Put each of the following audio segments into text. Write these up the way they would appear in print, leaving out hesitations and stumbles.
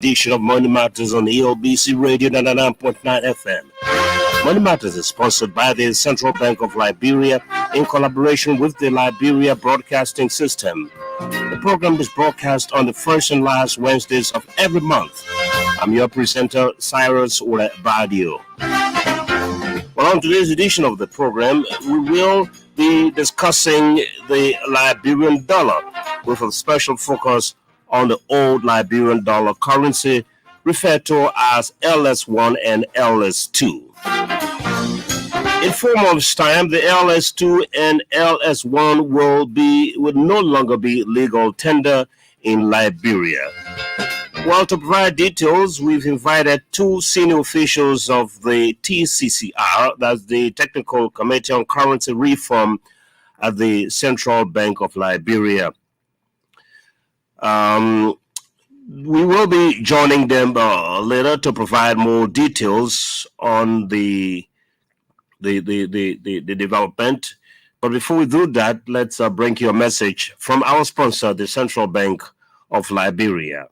Edition of Money Matters on ELBC Radio 99.9 FM. Money Matters is sponsored by the Central Bank of Liberia in collaboration with the Liberia Broadcasting System. The program is broadcast on the first and last Wednesdays of every month. I'm your presenter, Cyrus Badio. Well, on today's edition of the program, we will be discussing the Liberian dollar with a special focus on the old Liberian dollar currency referred to as LS1 and LS2. In 4 months' time, the LS2 and LS1 will no longer be legal tender in Liberia. Well, to provide details, we've invited 2 senior officials of the TCCR, that's the Technical Committee on Currency Reform at the Central Bank of Liberia. We will be joining them later to provide more details on the development. But before we do that, let's bring you a message from our sponsor, the Central Bank of Liberia.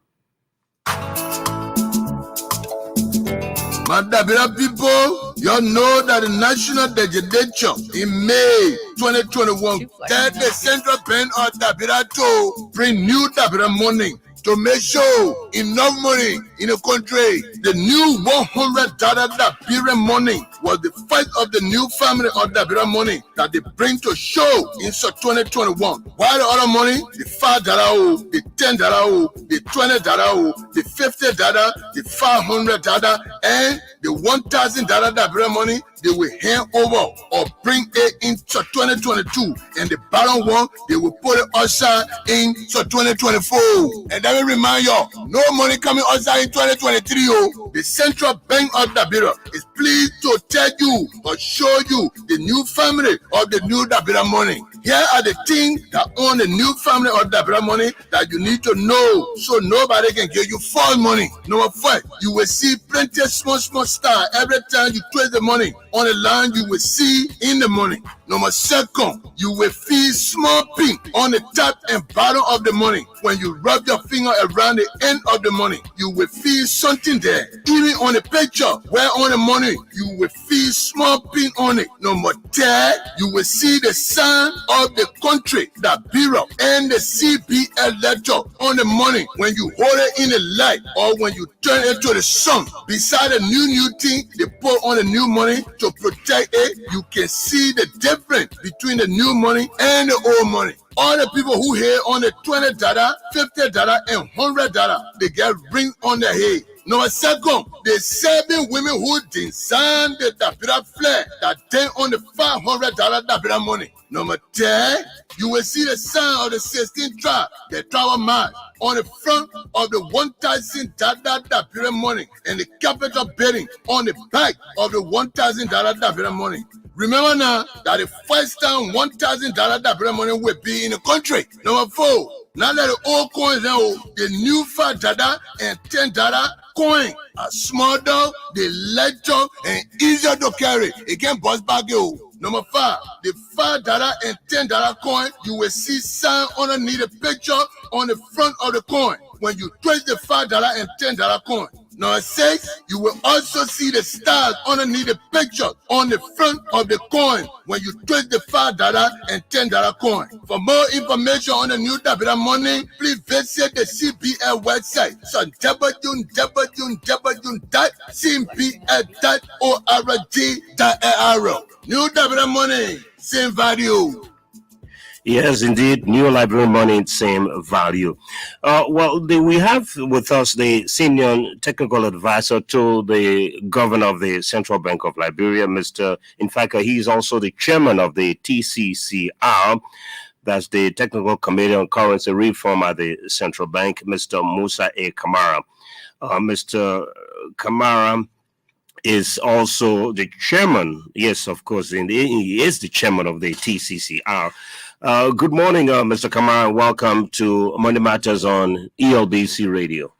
Madabira people, you know that the national legislature in May 2021 that the Central Bank of Dabira to bring new Dabira money to make sure enough money in the country. The new $100 Dabira money was the first of the new family of Dabira money that they bring to show in 2021. While the other money, the $5, the $10, the $20, the $50, the $500, and the $1,000 Dabira money, they will hand over or bring it into 2022, and the bottom one they will put it outside in 2024. And let me remind y'all, no money coming outside in 2023. The Central Bank of Dabira is pleased to tell you or show you the new family of the new Dabira money. Here are the things that own the new family of Dabira money that you need to know so nobody can give you false money. Number 5, you will see plenty of small star every time you trace the money on the line. You will see in the money. Number 2, you will feel small pink on the top and bottom of the money. When you rub your finger around the end of the money, you will feel something there. Even on the picture where on the money, you will feel small pink on it. Number 10, you will see the sign of the country, the bureau, and the CBL letter on the money. When you hold it in the light or when you turn it to the sun, beside the new thing they put on the new money to protect it, you can see the difference between the new money and the old money. All the people who here on the $20, $50, and $100, they get ring on their head. Number 2, the 7 women who design the Dabira flag that then on the $500 Dabira money. Number 10, you will see the sign of the 16 tribe, the travel march, on the front of the $1,000 Dabira money and the capital building on the back of the $1,000 Dabira money. Remember now that the first time $1,000 Dabira money will be in the country. Number 4, now that the old coins now, the new $5 and $10 coin are small down, they lighter and easier to carry. It can bust back you. Number 5, the $5 and $10 coin, you will see sign underneath the picture on the front of the coin when you twist the $5 and $10 coin. Number 6, you will also see the stars underneath the picture on the front of the coin when you twist the $5 and $10 coin. For more information on the new Dabira money, please visit the CBL website. So www.cbl.org.ro. New Dabira money, same value. Yes, indeed, new Liberian money, same value. We have with us the senior technical advisor to the governor of the Central Bank of Liberia, in fact, he's also the chairman of the TCCR, that's the Technical Committee on Currency Reform at the Central Bank, Mr. Musa A. Kamara. Mr. Kamara is also the chairman, yes, of course, he is the chairman of the TCCR. Good morning, Mr. Kamara. Welcome to Money Matters on ELBC Radio.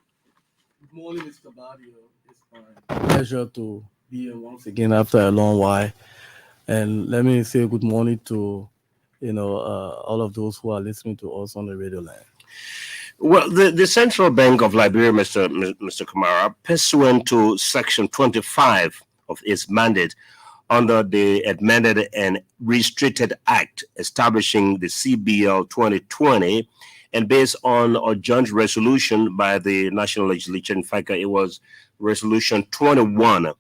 Good morning, Mr. Badio. It's my pleasure to be here once again after a long while. And let me say good morning to all of those who are listening to us on the radio line. Well, the Central Bank of Liberia, Mr. Kamara, pursuant to Section 25 of its mandate under the amended and restricted act establishing the CBL 2020, and based on a joint resolution by the National Legislature. In fact, it was Resolution 21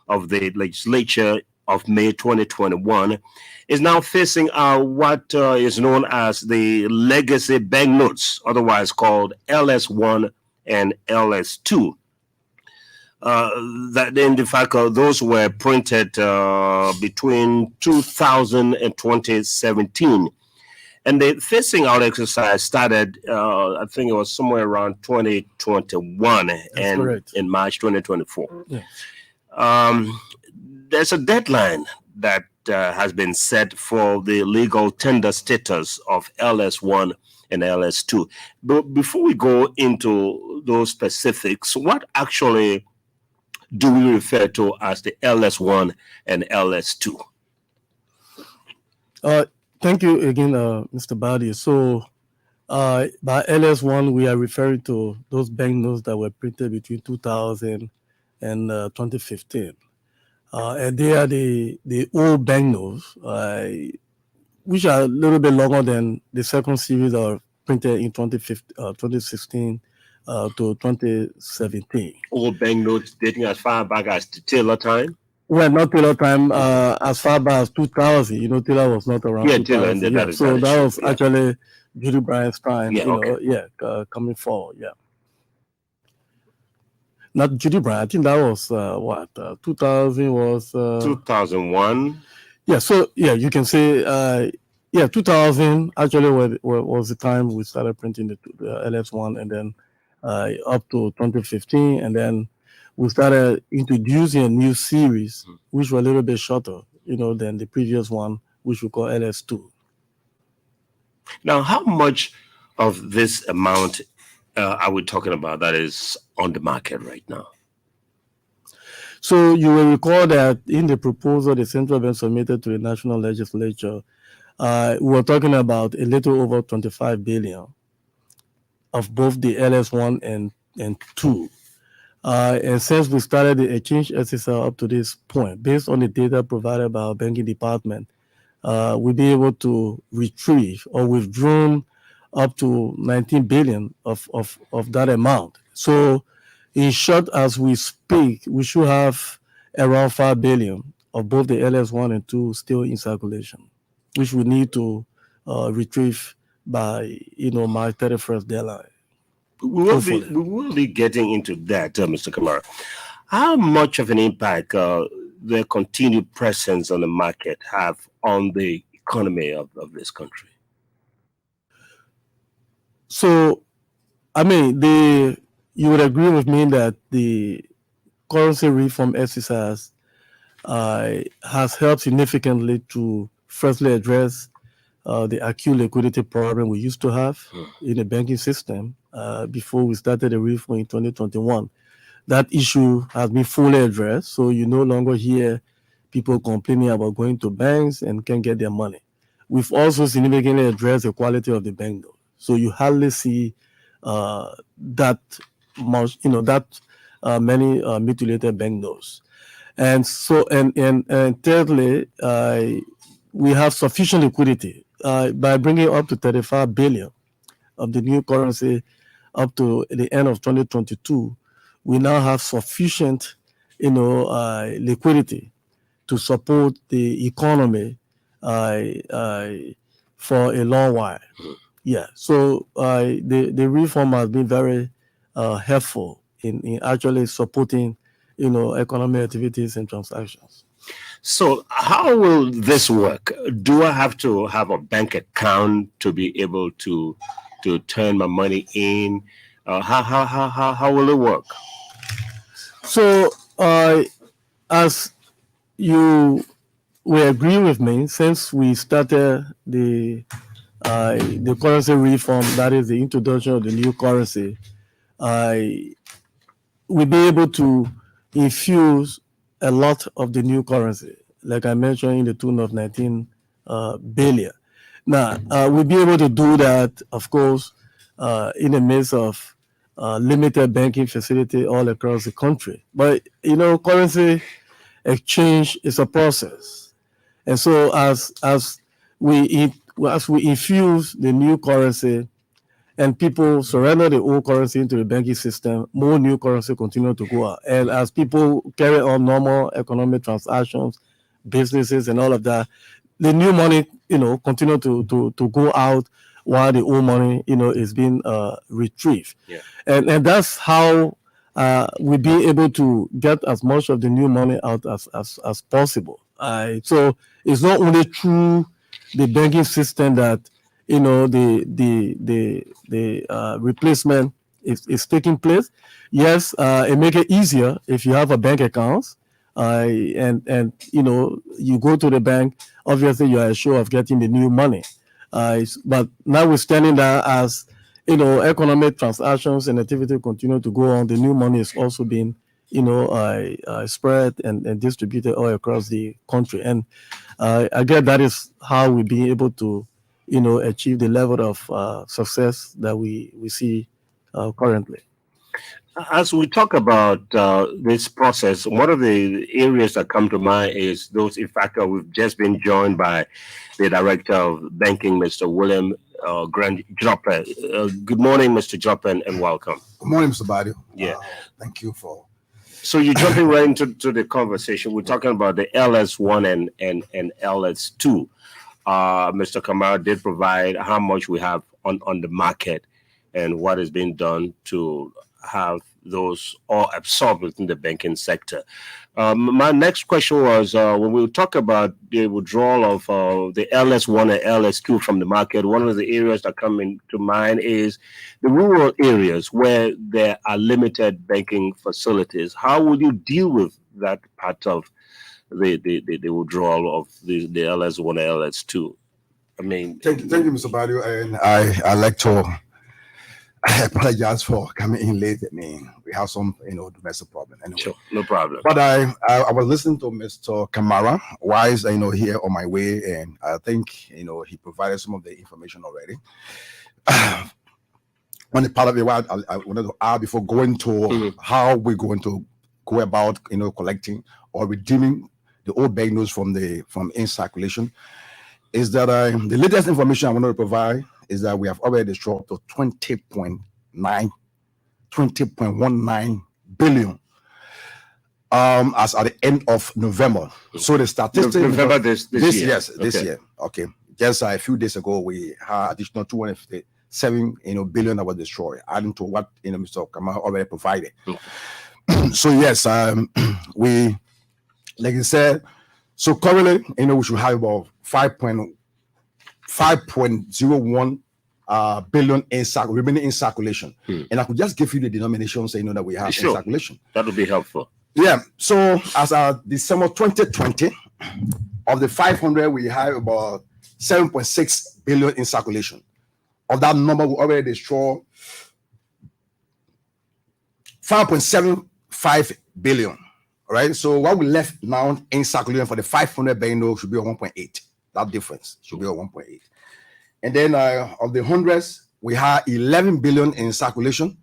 of the legislature of May 2021, is now facing what is known as the legacy banknotes, otherwise called LS1 and LS2. That in the fact, those were printed between 2000 and 2017. And the phasing out exercise started, I think it was somewhere around 2021. That's and correct. In March 2024. Yeah. There's a deadline that has been set for the legal tender status of LS1 and LS2. But before we go into those specifics, what actually do we refer to as the LS1 and LS2? Thank you again, Mr. Badio. So by LS1, we are referring to those banknotes that were printed between 2000 and 2015. And they are the old banknotes, which are a little bit longer than the second series that were printed in 2016 to 2017. Old banknotes dating as far back as the Taylor time? Well, not Taylor time, as far back as 2000. You know, Taylor was not around. Yeah, Taylor. Yeah. So that was actually Judy Bryant's time. Yeah, coming forward. Yeah. Not Judy Bryant. I think that was 2000 was 2001. Yeah. So yeah, you can say 2000 actually was the time we started printing the LS1, and then up to 2015, and then we started introducing a new series, which were a little bit shorter, than the previous one, which we call LS2. Now, how much of this amount are we talking about that is on the market right now? So you will recall that in the proposal the central bank submitted to the national legislature, we were talking about a little over 25 billion of both the LS1 and 2. And since we started the exchange exercise up to this point, based on the data provided by our banking department, we'll be able to retrieve or withdrawn up to 19 billion of that amount. So in short, as we speak, we should have around 5 billion of both the LS1 and 2 still in circulation, which we need to retrieve by March 31st deadline. We will be getting into that, Mr. Kamara. How much of an impact the continued presence on the market have on the economy of this country? So, I mean, you would agree with me that the currency reform exercise has helped significantly to firstly address the acute liquidity problem we used to have in the banking system before we started the reform in 2021. That issue has been fully addressed, so you no longer hear people complaining about going to banks and can't get their money. We've also significantly addressed the quality of the bank note, so you hardly see that much, many mutilated bank notes. And so, and thirdly, we have sufficient liquidity by bringing up to 35 billion of the new currency up to the end of 2022. We now have sufficient, liquidity to support the economy for a long while. Yeah. So the reform has been very helpful in actually supporting, economic activities and transactions. So how will this work? Do I have to have a bank account to be able to turn my money in? How will it work? So as you will agree with me, since we started the currency reform, that is the introduction of the new currency, we'll be able to infuse a lot of the new currency, like I mentioned, in the tune of 19 billion. Now, we'll be able to do that, of course, in the midst of limited banking facility all across the country. But currency exchange is a process, and so as we infuse the new currency and people surrender the old currency into the banking system, more new currency continue to go out. And as people carry on normal economic transactions, businesses and all of that, the new money, continue to go out while the old money, is being retrieved. Yeah. And that's how we be able to get as much of the new money out as possible. So it's not only through the banking system that the replacement is taking place. Yes, it make it easier if you have a bank account, and you go to the bank. Obviously, you are sure of getting the new money. But notwithstanding that, as economic transactions and activity continue to go on, the new money is also being spread and distributed all across the country. And I guess that is how we be able to achieve the level of success that we see currently. As we talk about this process, one of the areas that come to mind is those. In fact, we've just been joined by the Director of Banking, Mr. William Grant Joppe. Good morning, Mr. Joppe, and welcome. Good morning, Mr. Badio. Yeah. Thank you for. So you're jumping right into the conversation. We're talking about the LS1 and LS2. Mr. Kamara did provide how much we have on the market and what is being done to have those all absorbed within the banking sector. My next question was, when we talk about the withdrawal of the LS1 and LS2 from the market, one of the areas that come into mind is the rural areas where there are limited banking facilities. How would you deal with that part of the withdrawal of the LS1 and LS2? I mean, thank you, Mr. Badio, and I like to apologize for coming in late. I mean, we have some domestic problem. Anyway. Sure, no problem. But I was listening to Mr. Kamara while here on my way, and I think he provided some of the information already. On the part of it, I wanted to add before going to how we're going to go about collecting or redeeming the old banknotes from in circulation, is that the latest information I want to provide is that we have already destroyed to 20.19 billion as at the end of November. So the statistics November this year. Yes, this year. Okay. Just a few days ago we had additional 257 billion that was destroyed, adding to what Mr. Kamara already provided. So yes, we, like I said, so currently we should have about 5.01 billion remaining in circulation. And I could just give you the denominations that we have in circulation. That would be helpful. Yeah. So as of December 2020, of the 500, we have about 7.6 billion in circulation. Of that number, we already destroyed 5.75 billion. Right. So what we left now in circulation for the 500 banknotes should be 1.8. That difference should be 1.8. And then of the hundreds, we have 11 billion in circulation.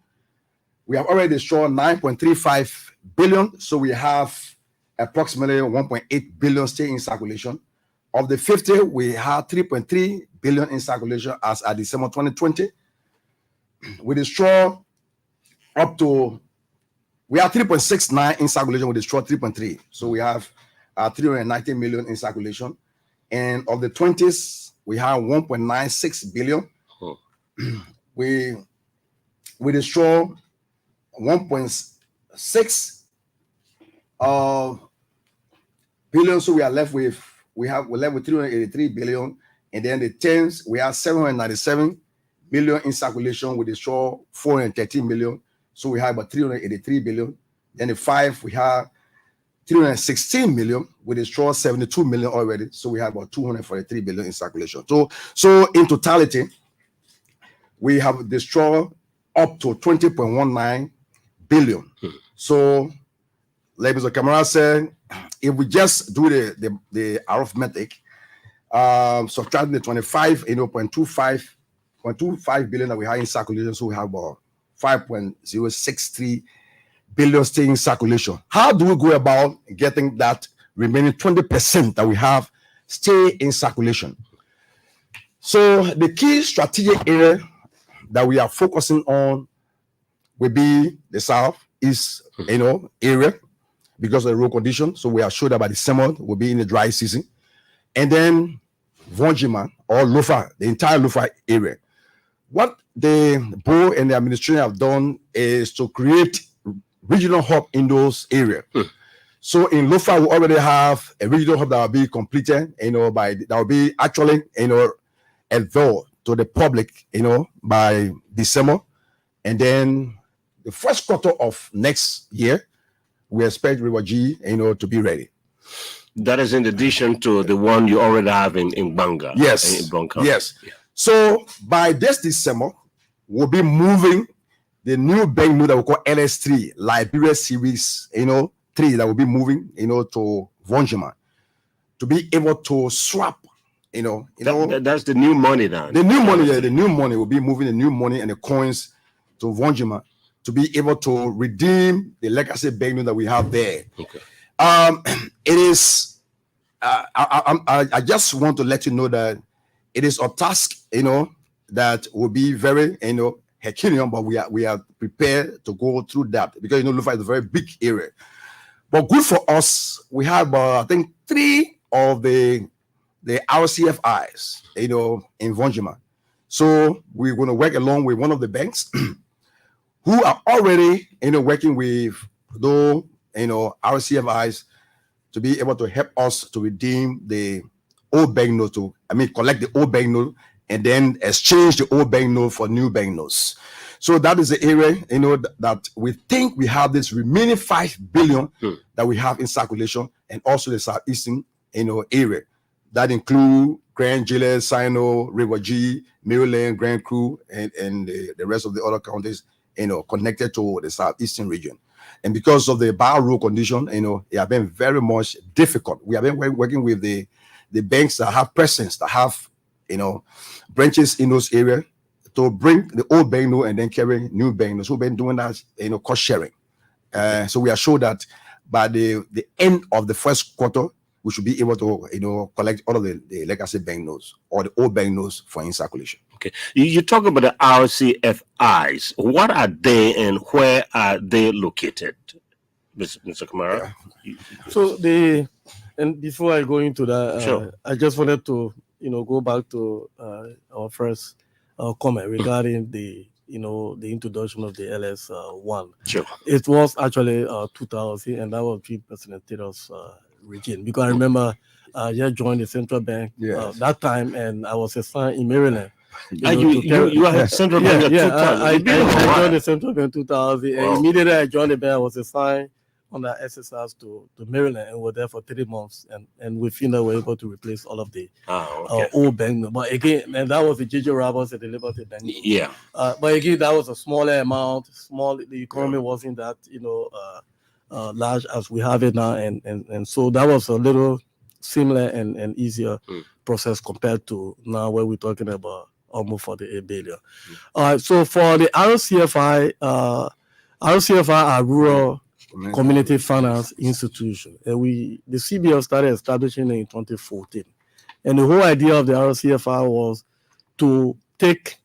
We have already destroyed 9.35 billion. So we have approximately 1.8 billion still in circulation. Of the 50, we have 3.3 billion in circulation as at December 2020. We destroy up to, we have 3.69 in circulation. We destroy 3.3. So we have 390 million in circulation. And of the 20s, we have 1.96 billion. We destroy 1.6 billion. So we're left with 383 billion. And then the 10s, we have 797 million in circulation. We destroy 413 million. So we have about 383 billion. Then the 5, we have 316 million. We destroyed 72 million already. So we have about 243 billion in circulation. So in totality, we have destroyed up to 20.19 billion. So, like Mr. Kamara said, if we just do the arithmetic, subtracting the 25, 0.25 0.25 billion that we have in circulation, so we have about 5.063 billion staying in circulation. How do we go about getting that remaining 20% that we have stay in circulation? So the key strategic area that we are focusing on will be the southeast, area because of the road condition. So we are sure that by December we'll be in the dry season, and then Vonjima or Lofa, the entire Lofa area. What the board and the administration have done is to create regional hub in those areas. So in Lofa, we already have a regional hub that will be completed, that will be actually, available to the public, by December. And then the first quarter of next year, we expect River G, to be ready. That is in addition to the one you already have in Banga. Yes. In Bronco. Yes. Yeah. So by this December, we'll be moving the new bank note that we call LS3, Liberia Series, 3 that will be moving, to Vonjima to be able to swap, that's the new money now. The new money, the new money will be moving the new money and the coins to Vonjima to be able to redeem the legacy bank note that we have there. Okay. It is. I just want to let you know that it is a task, that will be very, Herculean, but we are prepared to go through that because Lufa is a very big area. But good for us, we have I think 3 of the RCFIs, in Vonjima. So we're going to work along with one of the banks who are already, working with those, RCFIs to be able to help us to redeem the old bank note, collect the old bank note and then exchange the old bank note for new bank notes. So that is the area, that we think we have this remaining 5 billion that we have in circulation, and also the southeastern, area that include Grand Gilead, Sino, River G, Maryland, Grand Cru, and the rest of the other counties, connected to the southeastern region. And because of the bar road condition, it has been very much difficult. We have been working with the banks that have presence, that have, branches in those areas, to bring the old bank note and then carry new bank notes. We've been doing that, cost sharing. So we are sure that by the end of the first quarter, we should be able to, collect all of the legacy bank notes or the old bank notes for in circulation. Okay. You talk about the RCFIs. What are they and where are they located, Mr. Kamara? Yeah. So and before I go into that, sure. I just wanted to, go back to our first comment regarding the introduction of the LS1. Sure. It was actually 2000, and that was pre-President Taylor's regime, because I remember I just joined the central bank that time, and I was assigned in Maryland. You are central bank at 2000. I joined the central bank in 2000, and immediately I joined the bank, I was assigned on the SSRs to Maryland, and were there for 3 months, and within that we were able to replace all of the old bank. But again, and that was the J.J. Roberts and the Liberty Bank. Yeah. But again, that was a smaller amount. The economy wasn't that large as we have it now, and so that was a little similar and easier process compared to now, where we're talking about almost 48 billion. So for the RCFI are rural community finance institution, and the CBL started establishing it in 2014, and the whole idea of the RCFI was to take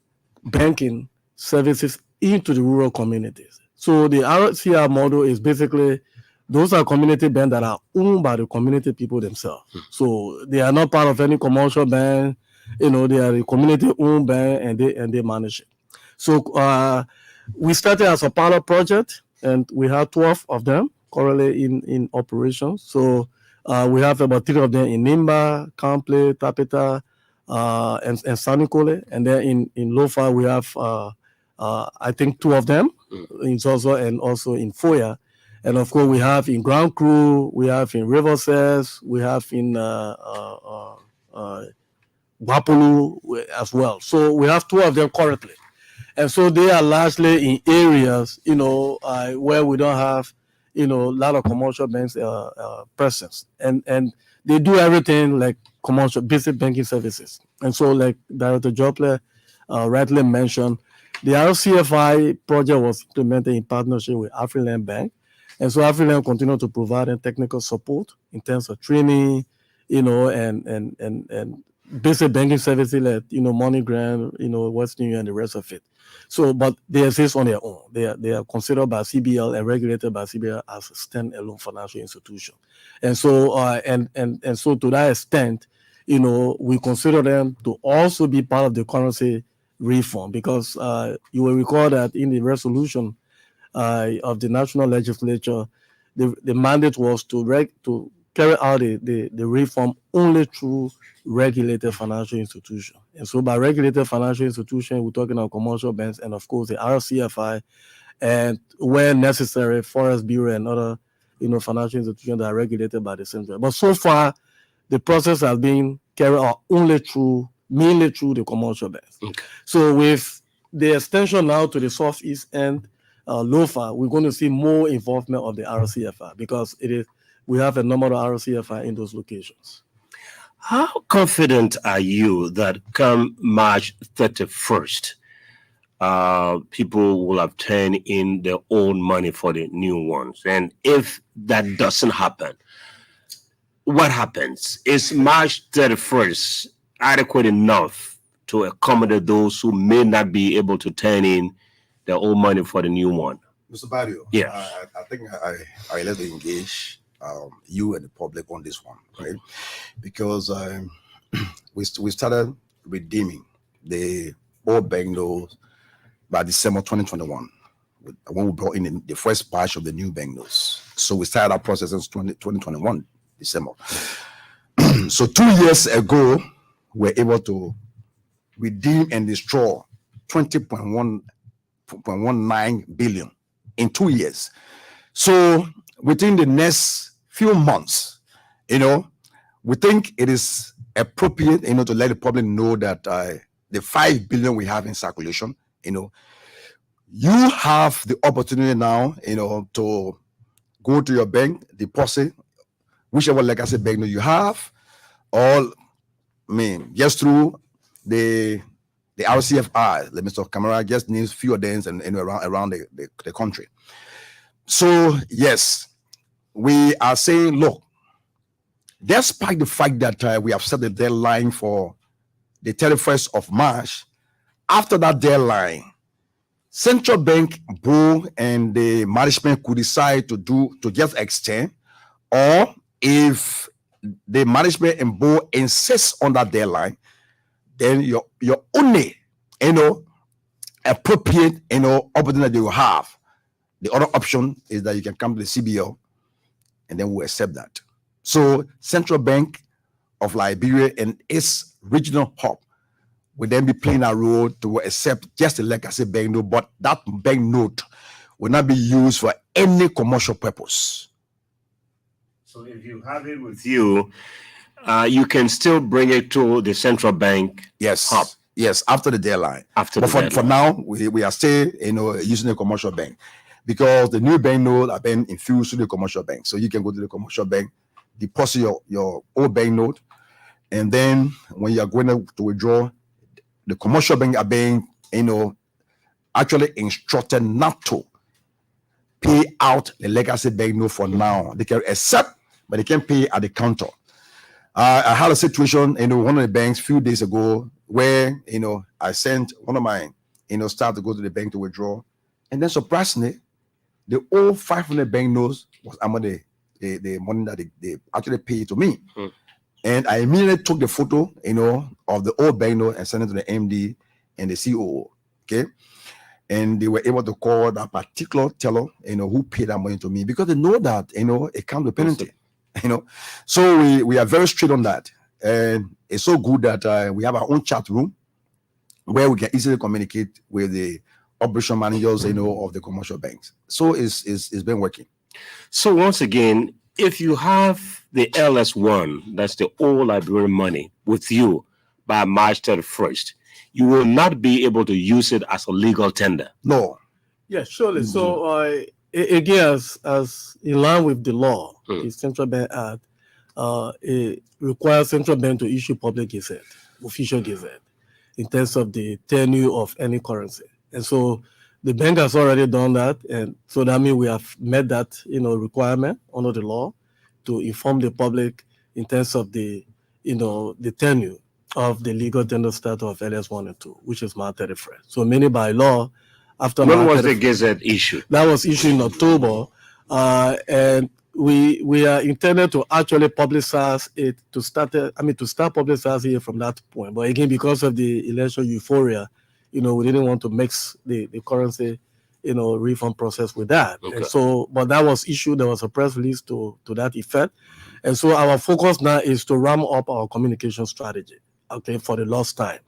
banking services into the rural communities. So the RCI model is basically, those are community banks that are owned by the community people themselves. So they are not part of any commercial bank. They are a community-owned bank, and they manage it. So we started as a pilot project, and we have 12 of them currently in operation. So we have about 3 of them in Nimba, Kample, Tapeta, and Sanikole. And then in Lofa, we have, I think, 2 of them in Zozo and also in Foya. And of course, we have in Grand Cru, we have in Riverses, we have in Wapulu as well. So we have 2 of them currently. And so they are largely in areas, where we don't have, a lot of commercial banks presence. And they do everything like commercial, basic banking services. And so, like Director Joplin rightly mentioned, the RCFI project was implemented in partnership with AfriLand Bank. And so AfriLand continued to provide technical support in terms of training, and basic banking services like, MoneyGram, West Union and the rest of it. So, but they exist on their own. They are considered by CBL and regulated by CBL as a standalone financial institution. And so, so to that extent, we consider them to also be part of the currency reform, because you will recall that in the resolution of the national legislature, the mandate was to carry out the reform only through regulated financial institutions. And so by regulated financial institutions, we're talking about commercial banks and, of course, the RCFI, and where necessary, Forest Bureau and other financial institutions that are regulated by the central. But so far, the process has been carried out mainly through the commercial banks. Okay. So with the extension now to the southeast end, LOFA, we're going to see more involvement of the RCFI, because we have a number of RCFI in those locations. How confident are you that come March 31st, people will have turned in their own money for the new ones? And if that doesn't happen, what happens? Is March 31st adequate enough to accommodate those who may not be able to turn in their own money for the new one? Mr. Badio, yeah, I think I let to engage you and the public on this one, right? Because we started redeeming the old banknotes by December 2021, when we brought in the first batch of the new banknotes. So we started our process in 2021, December. So 2 years ago, we were able to redeem and destroy 20.19 billion in 2 years. So within the next few months, we think it is appropriate, to let the public know that the 5 billion we have in circulation, you have the opportunity now, to go to your bank, deposit whichever legacy bank you have, or just through the RCFI, the Mr. Camara just needs few of them and around the country. So yes, we are saying, look, despite the fact that we have set the deadline for the 31st of March, after that deadline, Central Bank Board and the management could decide to just extend, or if the management and board insists on that deadline, then your only appropriate opportunity you have. The other option is that you can come to the CBL, and then we'll accept that. So Central Bank of Liberia and its regional hub will then be playing a role to accept just a legacy banknote, but that banknote will not be used for any commercial purpose. So if you have it with you, you can still bring it to the Central Bank hub. Yes, after the deadline. For now, we are still using the commercial bank, because the new banknote are being infused to the commercial bank. So you can go to the commercial bank, deposit your old banknote, and then when you are going to withdraw, the commercial bank are being actually instructed not to pay out the legacy banknote for now. They can accept, but they can pay at the counter. I had a situation in one of the banks a few days ago where I sent one of my staff to go to the bank to withdraw, and then surprisingly, the old 500 banknotes was among the money that they actually paid to me. And I immediately took the photo of the old banknote and sent it to the MD and the COO. Okay, and they were able to call that particular teller who paid that money to me, because they know that it comes with penalty. So we are very strict on that, and it's so good that we have our own chat room where we can easily communicate with the operation managers of the commercial banks. So it's been working. So once again, if you have the LS1, that's the old Liberian money, with you by March 31st, you will not be able to use it as a legal tender. No. Yeah, surely. So again, as in line with the law, the Central Bank Act, it requires Central Bank to issue public gazette, official gazette. in terms of the tenure of any currency. And so the bank has already done that, and so that means we have met that requirement under the law to inform the public in terms of the the tenure of the legal tender status of LS1 and 2, which is March 31st. So meaning by law, after when March was the 31st, Gazette issued? that was issued in October, and we are intended to actually publicize it to start publicizing it from that point. But again, because of the election euphoria, we didn't want to mix the currency, refund process with that. Okay. And so, but that was issued. There was a press release to that effect. And so our focus now is to ramp up our communication strategy, okay, for the last time.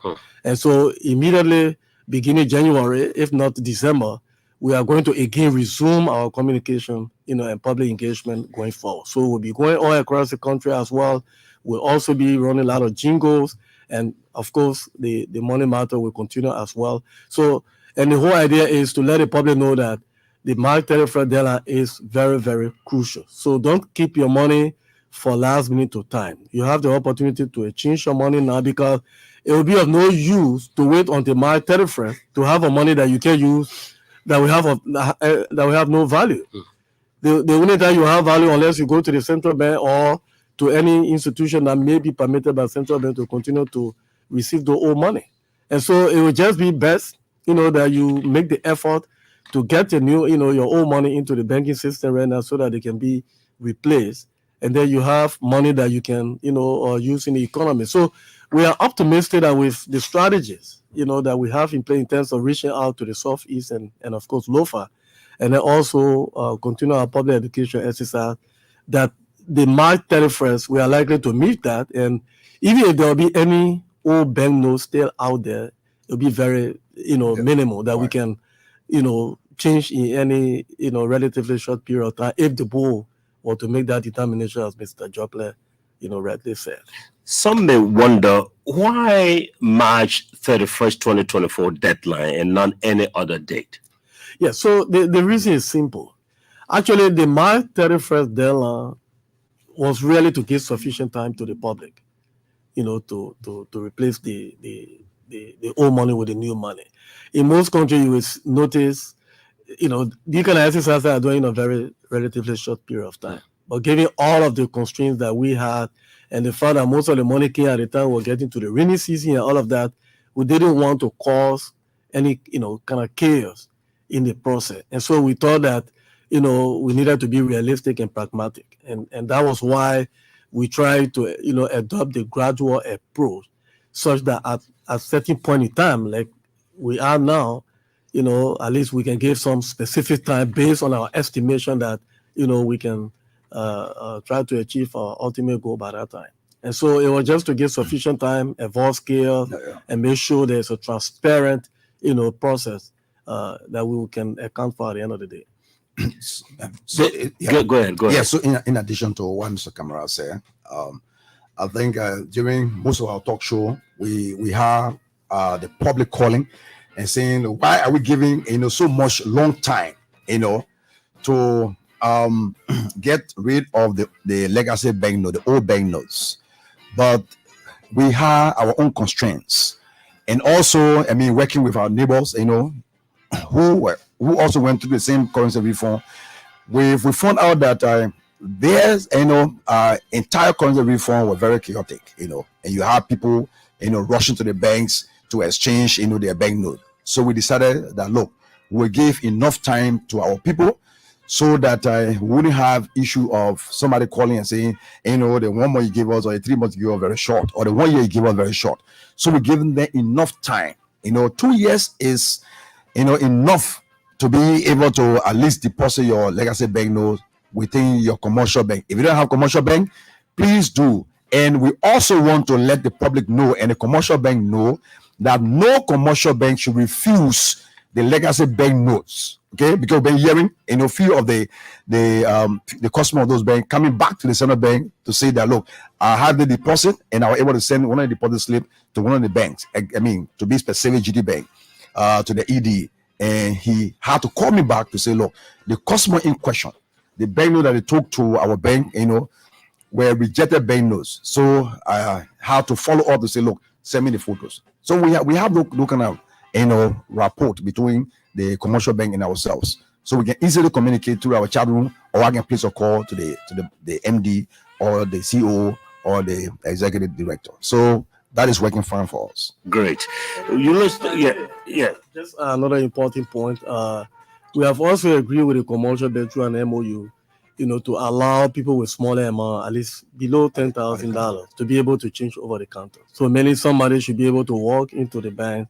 And so immediately beginning January, if not December, we are going to again resume our communication, and public engagement going forward. So we'll be going all across the country as well. We'll also be running a lot of jingles, and of course, the money matter will continue as well. So, and the whole idea is to let the public know that the March 31st deadline is very, very crucial. So don't keep your money for last minute of time. You have the opportunity to exchange your money now, because it will be of no use to wait until March 31st to have a money that you can use that will have no value. The only time you have value unless you go to the central bank or to any institution that may be permitted by central bank to continue to receive the old money. And so it will just be best, that you make the effort to get your new, your old money into the banking system right now so that they can be replaced. And then you have money that you can, use in the economy. So we are optimistic that with the strategies, that we have in place in terms of reaching out to the Southeast and of course, LOFA, and then also continue our public education exercise, that the March 31st, we are likely to meet that. And even if there will be any old bank notes still out there, it'll be very, minimal that we can, change in any, relatively short period of time if the board were to make that determination, as Mr. Jopler, rightly said. Some may wonder why March 31st, 2024 deadline and not any other date. Yeah, so the reason is simple. Actually, the March 31st deadline was really to give sufficient time to the public, to replace the old money with the new money. In most countries, you will notice, the kind of exercises are doing in a very relatively short period of time. But given all of the constraints that we had and the fact that most of the money came at the time we're getting to the rainy season and all of that, we didn't want to cause any, kind of chaos in the process. And so we thought that, we needed to be realistic and pragmatic. And that was why we tried to, adopt the gradual approach such that at a certain point in time, like we are now, at least we can give some specific time based on our estimation that, we can try to achieve our ultimate goal by that time. And so it was just to give sufficient time, avoid scale, and make sure there's a transparent, process that we can account for at the end of the day. Go ahead. Yeah, so in addition to what Mr. Kamara said, I think during most of our talk show, we have the public calling and saying, why are we giving so much long time, to get rid of the legacy banknote, the old banknotes, but we have our own constraints, and also, working with our neighbors, who also went through the same currency reform. We found out that there's, entire currency reform were very chaotic, and you have people, rushing to the banks to exchange, their banknote. So we decided that, look, we'll give enough time to our people so that we wouldn't have issue of somebody calling and saying, the 1 month you give us or the 3 months you give us very short, or the 1 year you give us very short. So we're giving them enough time. 2 years is, enough to be able to at least deposit your legacy banknote within your commercial bank. If you don't have commercial bank, please do. And we also want to let the public know and the commercial bank know that no commercial bank should refuse the legacy bank notes. Okay, because we've been hearing a few of the customer of those banks coming back to the central bank to say that, look, I have the deposit and I was able to send one of the deposit slip to one of the banks. To be specific, GD Bank, to the ED, and he had to call me back to say, look, the customer in question, the bank note that they took to our bank, were rejected bank notes. So I had to follow up to say, look, send me the photos. So we have no kind of rapport between the commercial bank and ourselves. So we can easily communicate through our chat room, or I can place a call to the MD or the CEO or the executive director. So that is working fine for us. Great. You listen, yeah. Just another important point. We have also agreed with the commercial bank through an MOU, to allow people with smaller amount, at least below $10,000, to be able to change over the counter. So meaning somebody should be able to walk into the bank,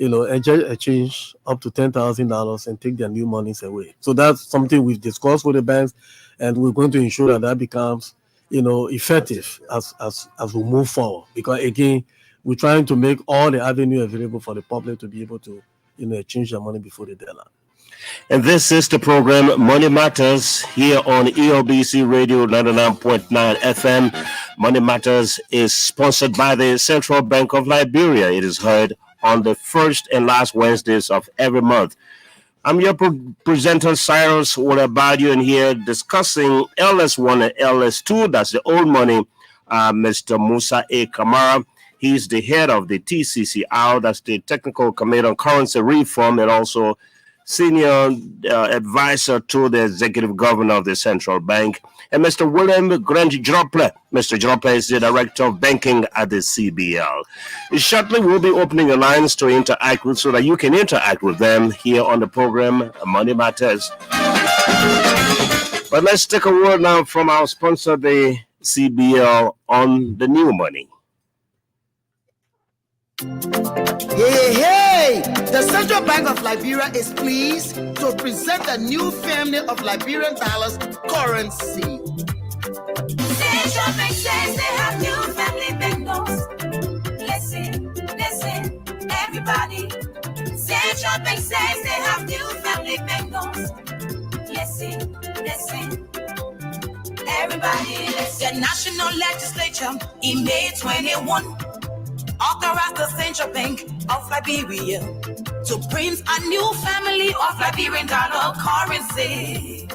and just exchange up to $10,000 and take their new monies away. So that's something we've discussed with the banks, and we're going to ensure that becomes, effective as we move forward. Because again, we're trying to make all the avenue available for the public to be able to, exchange their money before the deadline. And this is the program Money Matters here on ELBC Radio 99.9 FM. Money Matters is sponsored by the Central Bank of Liberia. It is heard on the first and last Wednesdays of every month. I'm your presenter, Cyrus Badio, and here discussing LS1 and LS2. That's the old money. Mr. Musa A. Kamara. He's the head of the TCCR. That's the Technical Committee on Currency Reform, and also senior advisor to the executive governor of the central bank, and Mr. William Grange-Drople. Mr. Drople is the director of banking at the CBL. Shortly, we'll be opening the lines to interact with, so that you can interact with them here on the program, Money Matters. But let's take a word now from our sponsor, the CBL, on the new money. Hey! The Central Bank of Liberia is pleased to present a new family of Liberian dollars currency. Central Bank says they have new family banknotes. Listen, everybody. Central Bank says they have new family banknotes. Listen, everybody. Listen. The National Legislature in May 21 authorized the Central Bank of Liberia to print a new family of Liberian dollar currency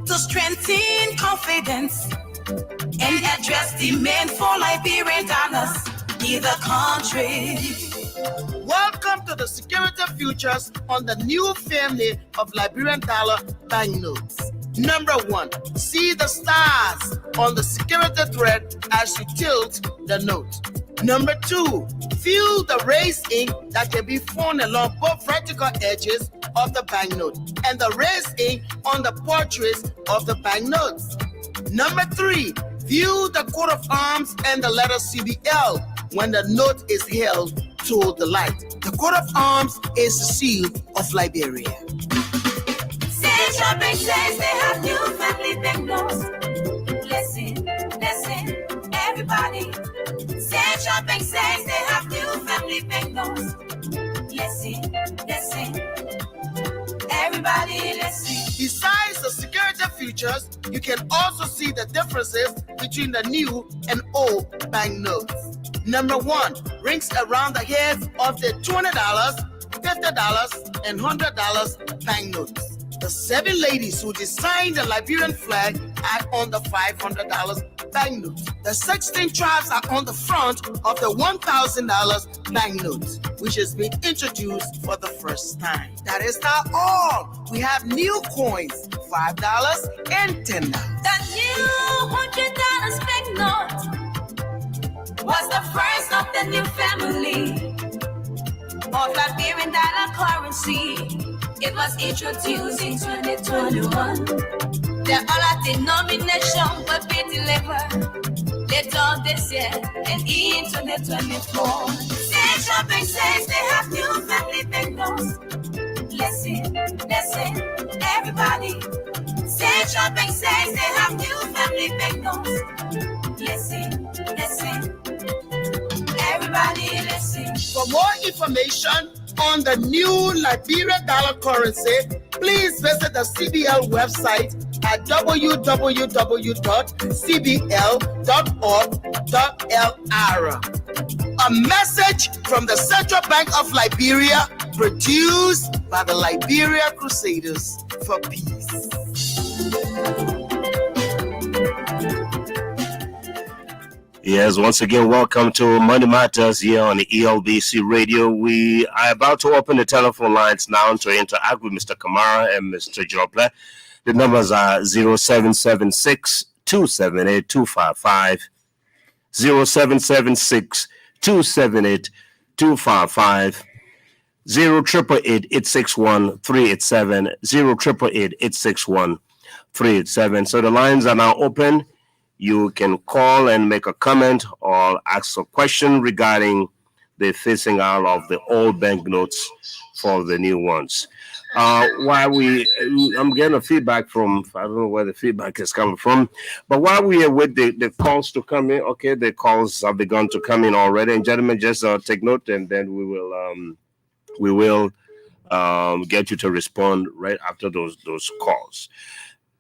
to strengthen confidence and address demand for Liberian dollars in the country. Welcome to the security futures on the new family of Liberian dollar banknotes. Number 1, see the stars on the security thread as you tilt the note. Number 2, feel the raised ink that can be found along both vertical edges of the banknote and the raised ink on the portraits of the banknotes. Number 3, view the coat of arms and the letter CBL when the note is held to the light. The coat of arms is the seal of Liberia. Central Bank says they have new family banknotes. Listen, everybody. Central Bank says they have new family banknotes. Listen, everybody listen. Besides the security features, you can also see the differences between the new and old banknotes. Number 1, rings around the heads of the $20, $50, and $100 banknotes. The 7 ladies who designed the Liberian flag are on the $500 banknote. The 16 tribes are on the front of the $1,000 banknote, which has been introduced for the first time. That is not all. We have new coins, $5 and $10. The new $100 banknote was the first of the new family of Liberian dollar currency. It was introduced in 2021. The other denomination will be delivered later this year and in 2024. Central Bank says they have new family banknotes. Listen, everybody. Central Bank says they have new family banknotes. Listen, everybody listen. For more information on the new Liberian dollar currency, please visit the CBL website at www.cbl.org.lr. A message from the Central Bank of Liberia, produced by the Liberia Crusaders for Peace. Yes, once again, welcome to Money Matters here on the ELBC Radio. We are about to open the telephone lines now to interact with Mr. Kamara and Mr. Jople. The numbers are 0776 278 255, 0776 278 255, 0888 861 387, 0888 861 387. So the lines are now open. You can call and make a comment or ask a question regarding the phasing out of the old banknotes for the new ones. I'm getting a feedback from, I don't know where the feedback is coming from, but while we are with the calls to come in, okay, the calls have begun to come in already. And gentlemen, just take note, and then we will get you to respond right after those calls.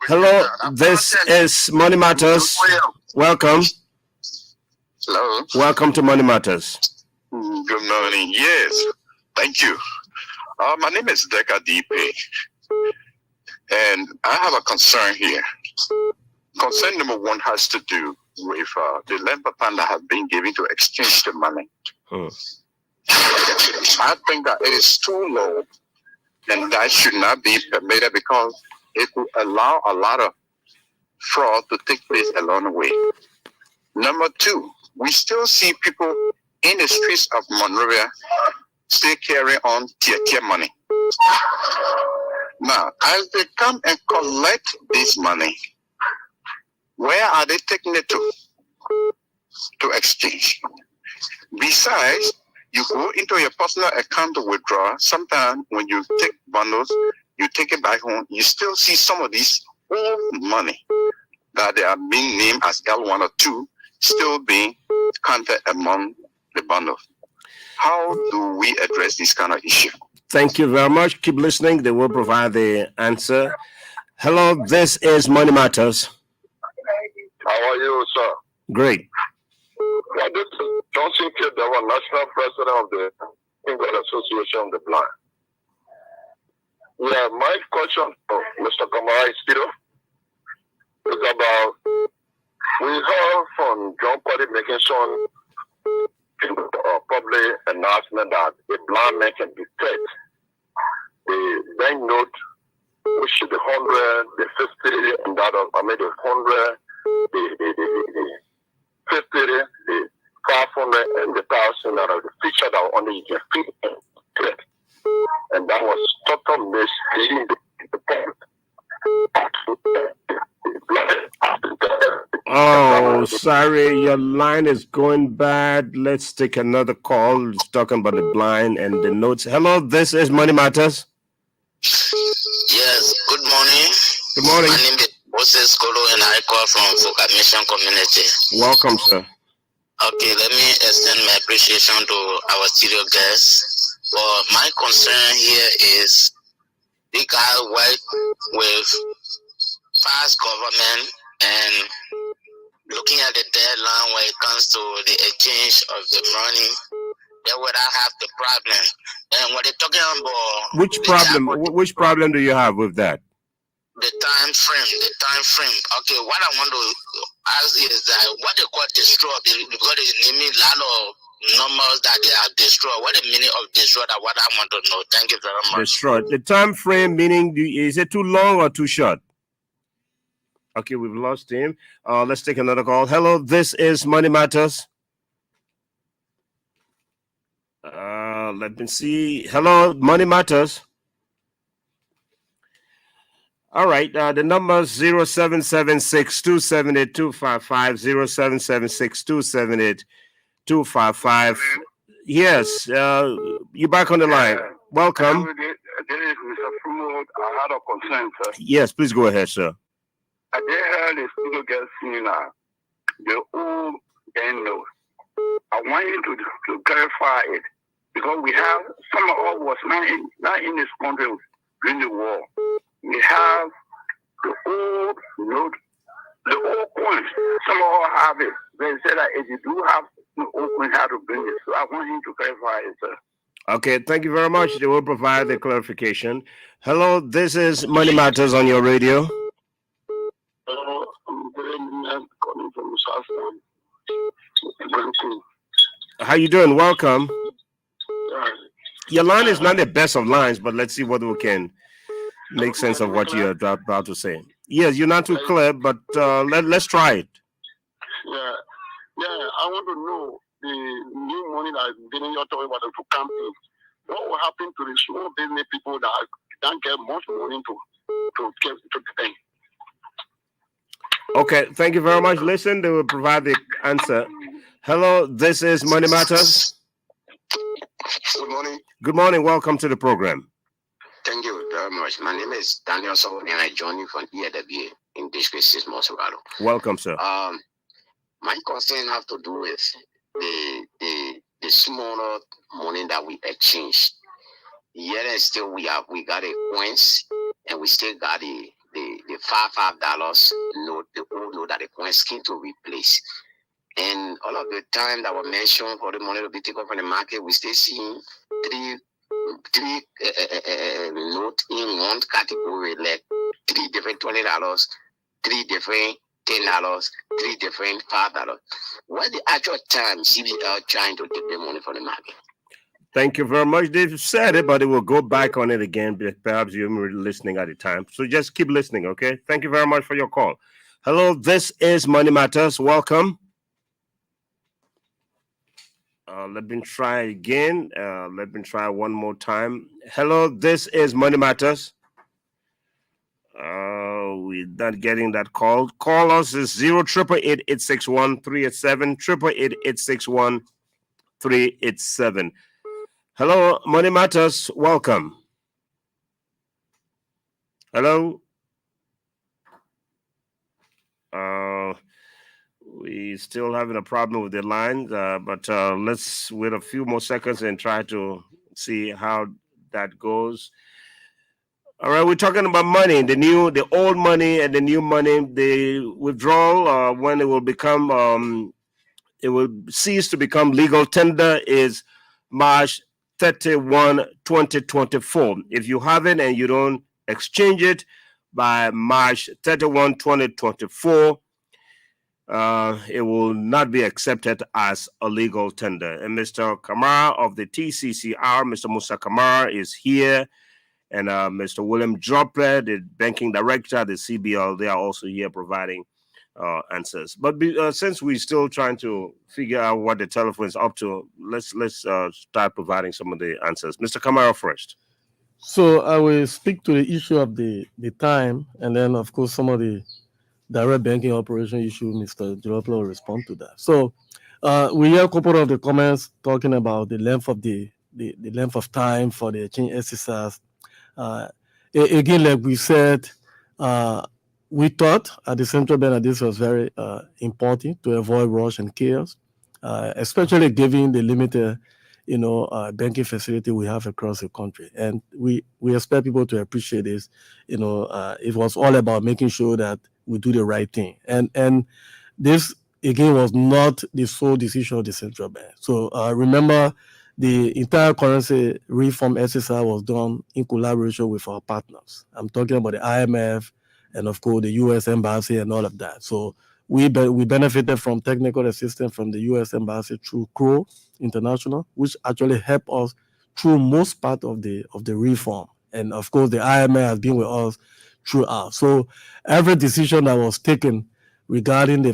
Hello, this is Money Matters. Welcome. Hello. Welcome to Money Matters. Good morning. Yes, thank you. My name is Deka Dipe, and I have a concern here. Concern number one has to do with the length of time that has been given to exchange the money. I think that it is too low, and that should not be permitted because it will allow a lot of fraud to take place along the way. Number two, we still see people in the streets of Monrovia still carrying on tier money. Now, as they come and collect this money, where are they taking it to exchange? Besides, you go into your personal account to withdraw. Sometimes when you take bundles, you take it back home, you still see some of these old money that they are being named as L1 or 2 still being counted among the bundles. How do we address this kind of issue? Thank you very much. Keep listening. They will provide the answer. Hello, this is Money Matters. How are you, sir? Great. This is Johnson Kidawa, National President of the England Association of the Blind. Yeah, my question for Mr. Kamara is about, we heard from John Party making some public announcement that a blind man can detect the banknote, which is the 100, the 50, and that of, the 100, the 50, the 500, and the 1,000 that are the feature that only you can fit and get. And that was total misleading the public. Oh, sorry, your line is going bad. Let's take another call. It's talking about the blind and the notes. Hello, this is Money Matters. Yes, good morning. Good morning. My name is Moses Kolo and I call from Foka Mission Community. Welcome, sir. Okay, let me extend my appreciation to our studio guests. Well, my concern here is they got work with past government and looking at the deadline when it comes to the exchange of the money, they would have the problem. And what they're talking about... Which problem do you have with that? The time frame. Okay, what I want to ask is that what they call destroy, because they name a lot of numbers that they are destroyed. What the meaning of destroy? That what I want to know. Thank you very much. Destroyed. The time frame meaning, is it too long or too short? Okay, we've lost him. Let's take another call. Hello, this is Money Matters. Let me see. Hello, Money Matters. All right, the number is 0776 278 255, 0776 278 255. Yes, you're back on the line. Welcome. This is Mr. Fumo. I had a concern, sir. Yes, please go ahead, sir. I did hear the studio guest singing the old banknote. I want you to clarify it because we have some of us was not in this country during the war. We have the old note, the old coins. Some of us have it. They said that if you do have the old coins, how to bring it. So I want you to clarify it, sir. Okay, thank you very much. They will provide the clarification. Hello, this is Money Matters on your radio. I'm calling from South. How you doing? Welcome. Your line is not the best of lines, but let's see whether we can make sense of what you're about to say. Yes, you're not too clear, but let's try it. Yeah, I want to know the new money that you're talking about to come in. What will happen to the small business people that don't get much money to get to the bank? Okay, thank you very much. Listen, they will provide the answer. Hello, this is Money Matters. Good morning. Good morning. Welcome to the program. Thank you very much. My name is Daniel Sowon, and I join you from EAW in District 6, Mosorado. Welcome, sir. My concern have to do with the smaller money that we exchange. Yet and still we got a coins, and we still got the $5 note, the old note that the coins came to replace. And all of the time that were mentioned for the money to be taken from the market, we still seeing three note in one category, like 3 different $20, 3 different $10, 3 different $5. What the actual time CBL trying to take the money from the market? Thank you very much. They've said it, but it will go back on it again. Perhaps you weren't listening at the time. So just keep listening, okay? Thank you very much for your call. Hello, this is Money Matters. Welcome. Let me try again. Let me try one more time. Hello, this is Money Matters. We're not getting that call. Call us is 0888861-387, 888-861-387. Hello, Money Matters. Welcome. Hello. We still having a problem with the line, but let's wait a few more seconds and try to see how that goes. All right, we're talking about money, the old money and the new money. The withdrawal, when it will become, it will cease to become legal tender is March 31, 2024. If you have it and you don't exchange it by March 31, 2024, it will not be accepted as a legal tender. And Mr. Kamara of the TCCR, Mr. Musa Kamara, is here. And Mr. William Joplin, the banking director, the CBL, they are also here providing answers. But since we're still trying to figure out what the telephone is up to, let's start providing some of the answers. Mr. Kamara first. So I will speak to the issue of the time, and then, of course, some of the direct banking operation issue, Mr. Joplin will respond to that. So we hear a couple of the comments talking about the length of the length of time for the exchange exercise. Again, like we said, we thought at the central bank that this was very important to avoid rush and chaos, especially given the limited, banking facility we have across the country. And we expect people to appreciate this. It was all about making sure that we do the right thing. And this, again, was not the sole decision of the central bank. So remember, the entire currency reform exercise was done in collaboration with our partners. I'm talking about the IMF and, of course, the U.S. Embassy and all of that. So we benefited from technical assistance from the U.S. Embassy through CRO International, which actually helped us through most part of the reform. And, of course, the IMF has been with us throughout. So every decision that was taken regarding the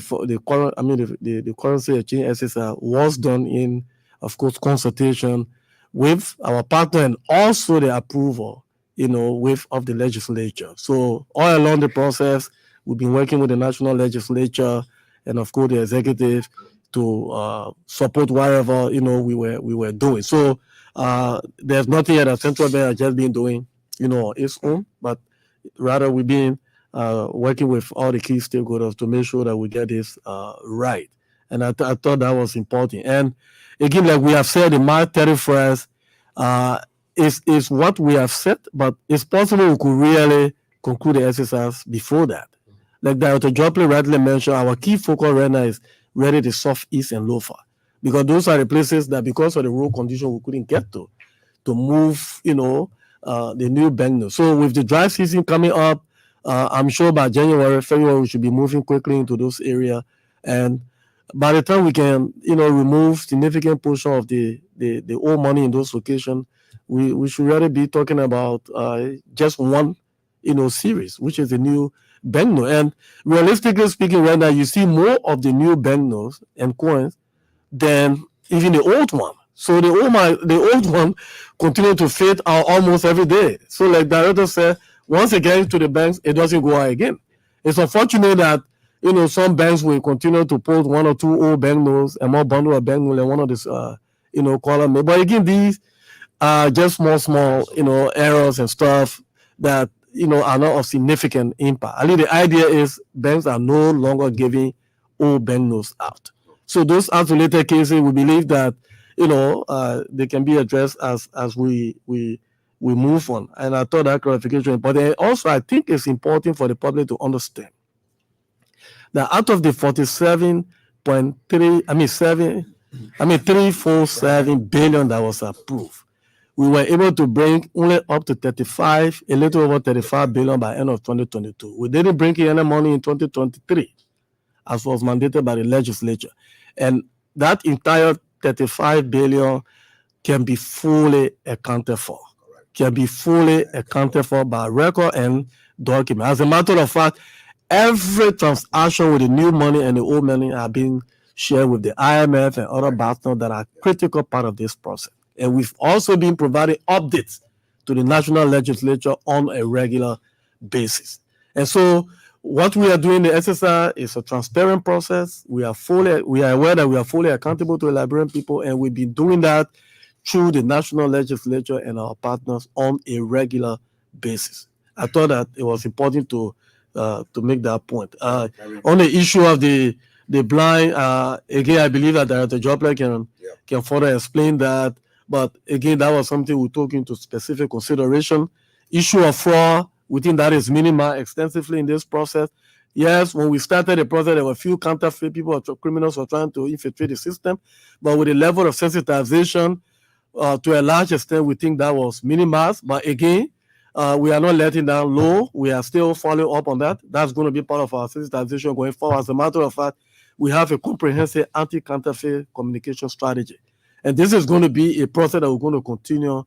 currency exchange exercise was done in, of course, consultation with our partner and also the approval, of the legislature. So all along the process, we've been working with the national legislature and, of course, the executive to support whatever, we were doing. So there's nothing that the central bank has just been doing, its own, but rather we've been working with all the key stakeholders to make sure that we get this right. And I thought that was important. And again, like we have said, the March 31st is what we have set, but it's possible we could really conclude the exercise before that. Like Dr. Joplin rightly mentioned, our key focus right now is really the Southeast and Lofa, because those are the places that, because of the road condition, we couldn't get to move, the new bank note. So with the dry season coming up, I'm sure by January, February, we should be moving quickly into those areas. And by the time we can, remove significant portion of the old money in those locations, we should really be talking about just one, series, which is the new banknote. And realistically speaking, right now you see more of the new banknotes and coins than even the old one. So the old one continue to fade out almost every day. So like director said, once it gets to the banks, it doesn't go out again. It's unfortunate that some banks will continue to put one or two old banknotes and more bundle of banknotes and one of this column. But again, these are just small errors and stuff that are not of significant impact. I think the idea is banks are no longer giving old banknotes out. So those isolated cases, we believe that they can be addressed as we move on. And I thought that clarification. But also, I think it's important for the public to understand that out of the 347 billion that was approved, we were able to bring only up to a little over 35 billion by end of 2022. We didn't bring in any money in 2023, as was mandated by the legislature. And that entire 35 billion can be fully accounted for. By record and document. As a matter of fact, every transaction with the new money and the old money are being shared with the IMF and other partners that are critical part of this process. And we've also been providing updates to the national legislature on a regular basis. And so what we are doing in the exercise is a transparent process. We are aware that we are fully accountable to the Liberian people, and we've been doing that through the national legislature and our partners on a regular basis. I thought that it was important to make that point. On the issue of the blind, again, I believe that Director Jopler can further explain that. But again, that was something we took into specific consideration. Issue of fraud, we think that is minimized extensively in this process. Yes, when we started the process, there were a few counterfeit people, criminals were trying to infiltrate the system. But with the level of sensitization, to a large extent, we think that was minimized. But again, we are not letting down low. We are still following up on that. That's going to be part of our sensitization going forward. As a matter of fact, we have a comprehensive anti-counterfeit communication strategy. And this is going to be a process that we're going to continue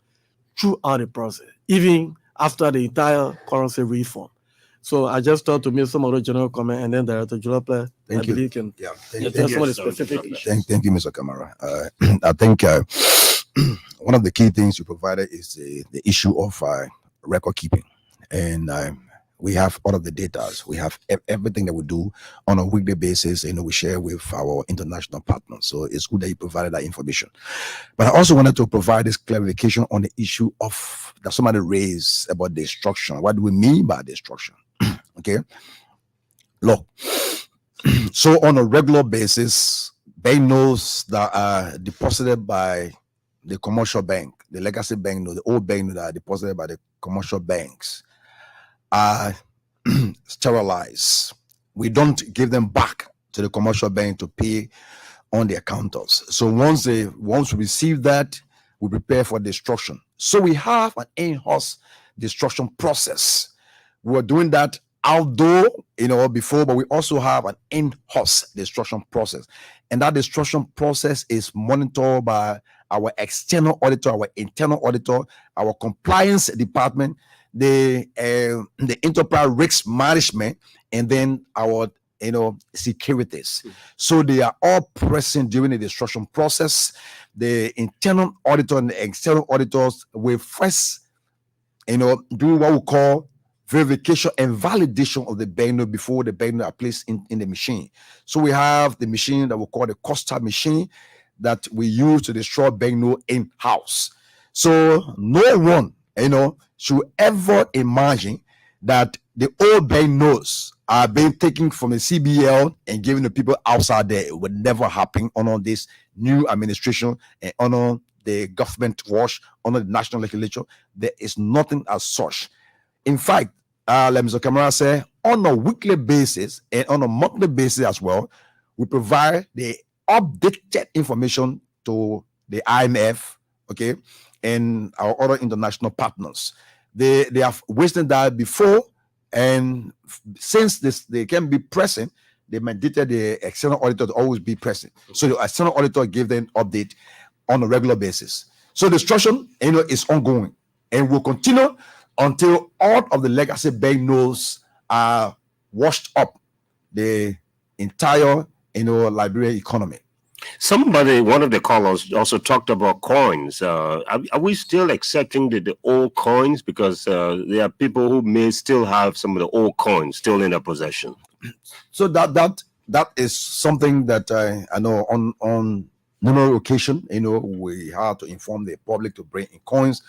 throughout the process, even after the entire currency reform. So I just thought to make some other general comment, and then Director Jolope, Thank you. Can Thank some of the specific issues. Thank you, Mr. Kamara. I think one of the key things you provided is the issue of record keeping. And we have all of the data. We have everything that we do on a weekly basis. We share with our international partners. So it's good that you provided that information. But I also wanted to provide this clarification on the issue of that somebody raised about destruction. What do we mean by destruction? Okay. Look, so on a regular basis, banknotes that are deposited by the commercial bank, the legacy banknote, the old banknote that are deposited by the commercial banks, are sterilized. We don't give them back to the commercial bank to pay on their counters. So once we receive that, we prepare for destruction. So we have an in-house destruction process. We were doing that outdoor, before, but we also have an in-house destruction process. And that destruction process is monitored by our external auditor, our internal auditor, our compliance department, the enterprise risk management, and then our securities. So they are all present during the destruction process. The internal auditor and the external auditors will first do what we call verification and validation of the banknote before the banknote are placed in the machine. So we have the machine that we call the Costa machine that we use to destroy banknote in-house. So no one should ever imagine that the old banknotes are being taken from the CBL and given to people outside there. It would never happen under this new administration and under the government wash, under the national legislature. There is nothing as such. In fact, let Mr. Kamara say, on a weekly basis and on a monthly basis as well, we provide the updated information to the IMF, okay, and our other international partners. They have witnessed that before, and since they can be present, they mandated the external auditor to always be present. So the external auditor gave them update on a regular basis. So the instruction, is ongoing and will continue until all of the legacy bank notes are washed up the entire, Liberian economy. One of the callers also talked about coins. Are we still accepting the old coins? Because there are people who may still have some of the old coins still in their possession. So that is something that I know on numerous occasions, we had to inform the public to bring in coins.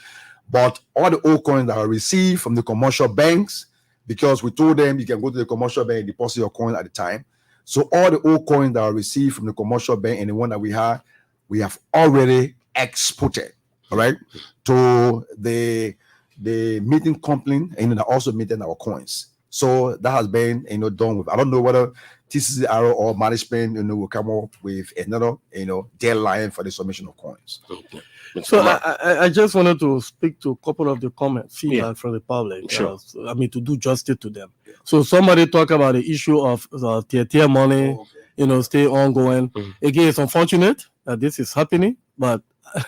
But all the old coins that are received from the commercial banks, because we told them you can go to the commercial bank and deposit your coin at the time. So all the old coins that are received from the commercial bank and the one that we have already exported, all right, to the meeting company, and they're also meeting our coins. So that has been, done with. I don't know whether TCCR or management, will come up with another, deadline for the submission of coins. Okay. So I just wanted to speak to a couple of the comments, feedback from the public. Sure. To do justice to them. So somebody talk about the issue of tier money, stay ongoing. Again, it's unfortunate that this is happening, but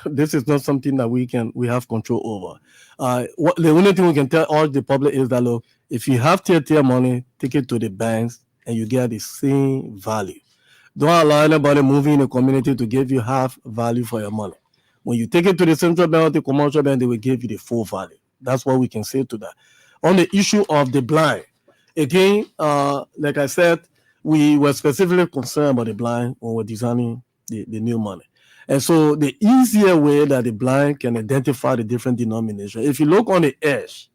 this is not something that we have control over. The only thing we can tell all the public is that, look, if you have tier money, take it to the banks and you get the same value. Don't allow anybody moving in the community to give you half value for your money. When you take it to the central bank or the commercial bank, they will give you the full value. That's what we can say to that. On the issue of the blind, again, like I said, we were specifically concerned about the blind when we're designing the new money. And so the easier way that the blind can identify the different denominations, if you look on the edge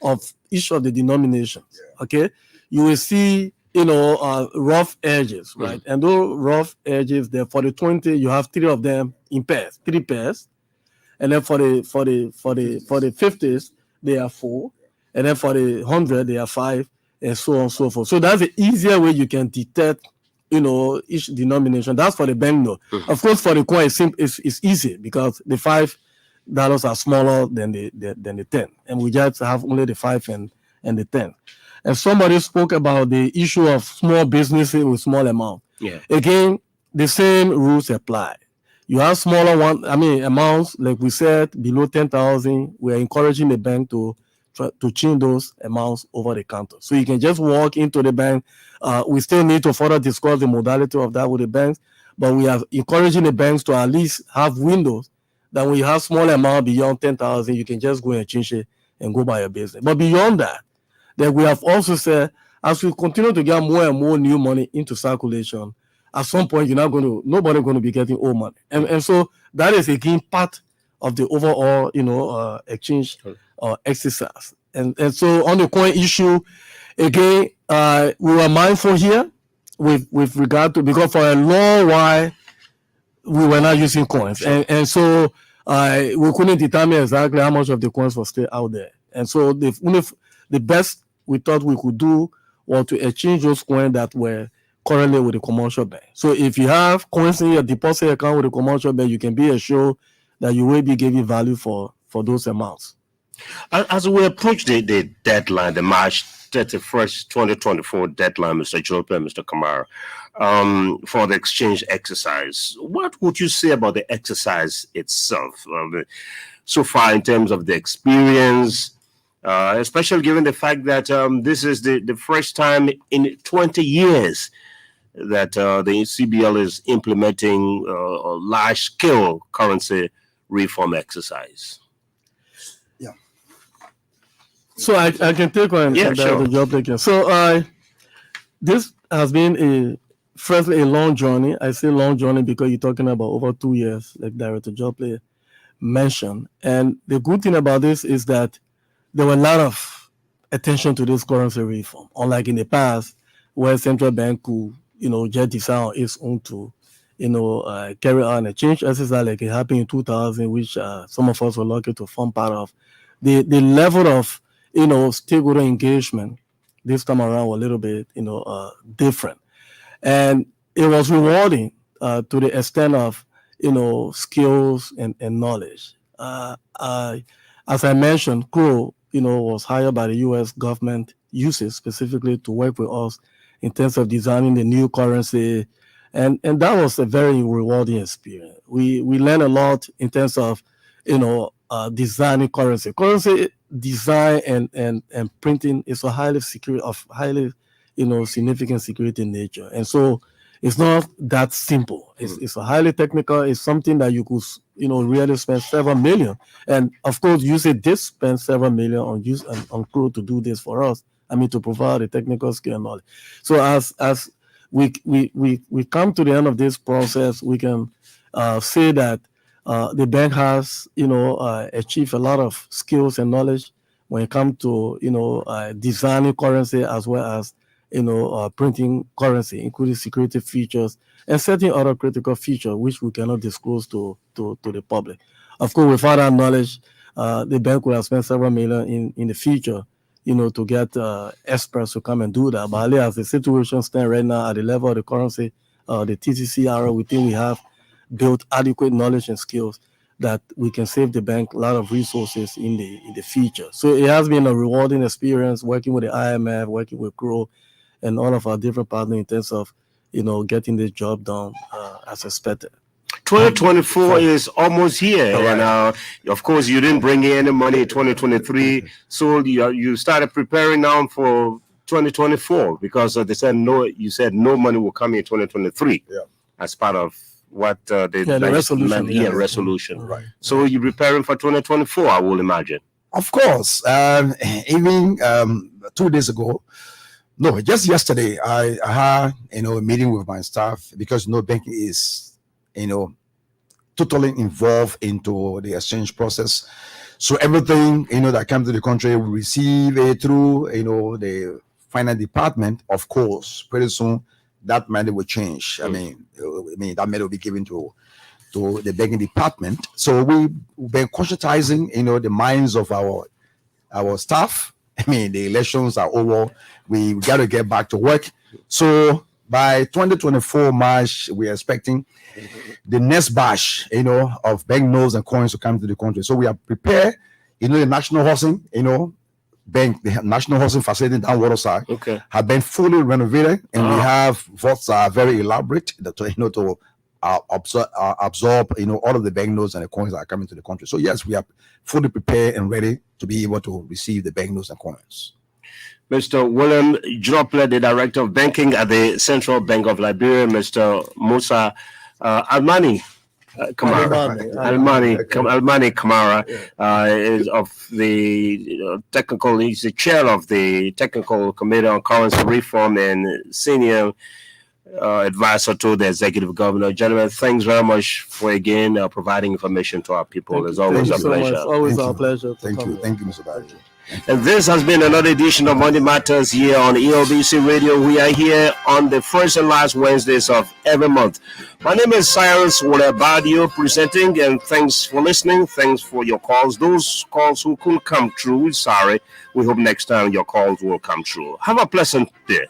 of each of the denominations, okay, you will see, rough edges, right? And those rough edges, there for the 20, you have 3 of them in pairs, 3 pairs. And then for the 50s, they are 4. And then for the 100, they are 5, and so on and so forth. So that's the easier way you can detect, each denomination. That's for the banknote. Of course, for the coin, it's easy because the $5 are smaller than the 10, and we just have only the 5 and the 10. And somebody spoke about the issue of small businesses with small amount. Yeah. Again, the same rules apply. You have smaller amounts, like we said, below 10,000. We are encouraging the bank to change those amounts over the counter. So you can just walk into the bank. We still need to further discuss the modality of that with the banks, but we are encouraging the banks to at least have windows that when you have small amount beyond 10,000, you can just go and change it and go by your business. But beyond that, then we have also said, as we continue to get more and more new money into circulation, at some point nobody going to be getting old money, and so that is again part of the overall exchange exercise. And so on the coin issue, again, we were mindful here with regard to, because for a long while we were not using coins, and so we couldn't determine exactly how much of the coins were still out there, and so the best we thought we could do was to exchange those coins that were currently with the commercial bank. So if you have coins in your deposit account with the commercial bank, you can be assured that you will be giving value for those amounts. As we approach the deadline, the March 31st, 2024 deadline, Mr. Jope and Mr. Kamara, for the exchange exercise, what would you say about the exercise itself so far in terms of the experience, especially given the fact that this is the first time in 20 years that the CBL is implementing a large-scale currency reform exercise? So I can take on the job taken. So this has been firstly a long journey. I say long journey because you're talking about over 2 years, like Director Jopley mentioned. And the good thing about this is that there were a lot of attention to this currency reform, unlike in the past, where central bank could, just decide on its own to, carry on a change exercise like it happened in 2000, which some of us were lucky to form part of. The level of stakeholder engagement this time around was a little bit, different. And it was rewarding to the extent of, skills and knowledge. As I mentioned, Crow, was hired by the U.S. government, uses specifically to work with us in terms of designing the new currency. And that was a very rewarding experience. We learned a lot in terms of, designing currency. Currency design and printing is a highly significant security nature. And so it's not that simple. It's a highly technical. It's something that you could, really spend several million. And of course, USAID did spend several million on crew to do this for us. To provide the technical skill and knowledge. So as we come to the end of this process, we can say that the bank has, achieved a lot of skills and knowledge when it comes to, designing currency as well as, printing currency, including security features and certain other critical features which we cannot disclose to the public. Of course, without that knowledge, the bank will have spent several million in the future, to get experts to come and do that. But as the situation stands right now at the level of the currency, the TCCR, we think we have built adequate knowledge and skills that we can save the bank a lot of resources in the future. So it has been a rewarding experience working with the IMF, working with CRO, and all of our different partners in terms of, getting this job done as expected. 2024 is almost here, and of course, you didn't bring in any money in 2023, so you started preparing now for 2024 because they said no. You said no money will come in 2023 as part of what the resolution. Resolution. Right. So you're preparing for 2024, I will imagine. Of course, even 2 days ago. No, just yesterday, I had a meeting with my staff because banking is totally involved into the exchange process. So everything that comes to the country, we receive it through the finance department. Of course, pretty soon that money will change. I mean that money will be given to the banking department. So we've been conscientizing the minds of our staff. The elections are over. We got to get back to work. So by 2024 March, we are expecting the next batch, of banknotes and coins to come to the country. So we are prepared. The national housing, bank, the national housing facility down Waterside, have been fully renovated, and we have vaults are very elaborate to absorb all of the banknotes and the coins that are coming to the country. So yes, we are fully prepared and ready to be able to receive the banknotes and coins. Mr. William Droplet, the Director of Banking at the Central Bank of Liberia, Mr. Musa Almani Kamara is of the technical. He's the chair of the Technical Committee on Currency Reform and senior advisor to the Executive Governor. Gentlemen, thanks very much for again providing information to our people. It's always a pleasure. Always our pleasure. Thank you, Mr. Badio. And this has been another edition of Money Matters here on ELBC Radio. We are here on the first and last Wednesdays of every month. My name is Cyrus Badio presenting, and thanks for listening. Thanks for your calls. Those calls who couldn't come true, sorry. We hope next time your calls will come true. Have a pleasant day.